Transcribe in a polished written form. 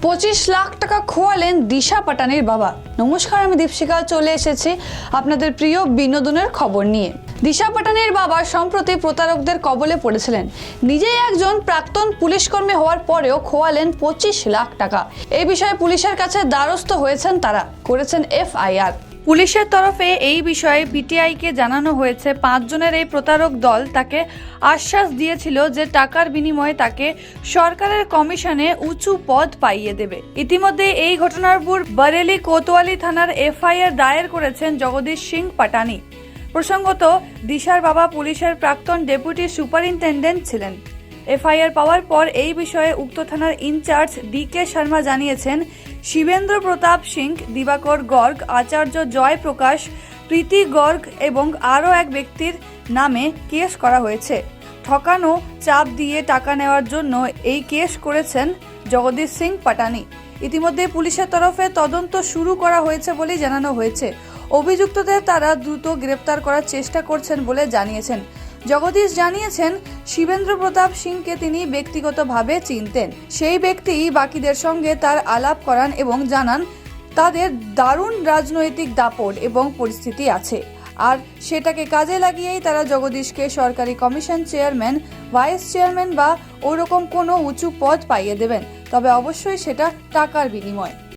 25 লাখ টাকা খোয়ালেন দিশা পাটানির বাবা। নমস্কার, আমি দীপশিকা চলে এসেছি আপনাদের প্রিয় বিনোদনের খবর নিয়ে। দিশা পাটানির বাবা সম্প্রতি প্রতারকদের কবলে পড়েছিলেন। নিজেই একজন প্রাক্তন পুলিশকর্মী হওয়ার পরেও খোয়ালেন 25 লাখ টাকা। এই বিষয়ে পুলিশের কাছে দ্বারস্থ হয়েছেন তারা, করেছেন FIR। পুলিশের তরফে এই বিষয়ে পিটিআইকে জানানো হয়েছে 5 জনের এই প্রতারক দল তাকে আশ্বাস দিয়েছিল যে টাকার বিনিময়ে তাকে সরকারের কমিশনে উঁচু পদ পাইয়ে দেবে। ইতিমধ্যে এই ঘটনার উপর বরেলি কোতোয়ালি থানার FIR দায়ের করেছেন জগদীশ সিং পাটানি। প্রসঙ্গত, দিশার বাবা পুলিশের প্রাক্তন ডেপুটি সুপারিনটেন্ডেন্ট ছিলেন। FIR পাওয়ার পর এই বিষয়ে উক্ত থানার ইনচার্জ DK শর্মা জানিয়েছেন, শিবেন্দ্র প্রতাপ সিং, দিবাকর গর্গ, আচার্য জয় প্রকাশ, প্রীতি গর্গ এবং আরও এক ব্যক্তির নামে কেস করা হয়েছে। ঠকানো, চাপ দিয়ে টাকা নেওয়ার জন্য এই কেস করেছেন জগদীশ সিং পাটানি। ইতিমধ্যে পুলিশের তরফে তদন্ত শুরু করা হয়েছে বলেই জানানো হয়েছে। অভিযুক্তদের তারা দ্রুত গ্রেপ্তার করার চেষ্টা করছেন বলে জানিয়েছেন। জগদীশ জানিয়েছেন, শিবেন্দ্র প্রতাপ সিংকে তিনি ব্যক্তিগতভাবে চিনতেন। সেই ব্যক্তি বাকিদের সঙ্গে তার আলাপ করান এবং জানান তাদের দারুণ রাজনৈতিক দাপট এবং পরিস্থিতি আছে, আর সেটাকে কাজে লাগিয়েই তারা জগদীশকে সরকারি কমিশন চেয়ারম্যান, ভাইস চেয়ারম্যান বা ওরকম কোনো উঁচু পদ পাইয়ে দেবেন, তবে অবশ্যই সেটা টাকার বিনিময়ে।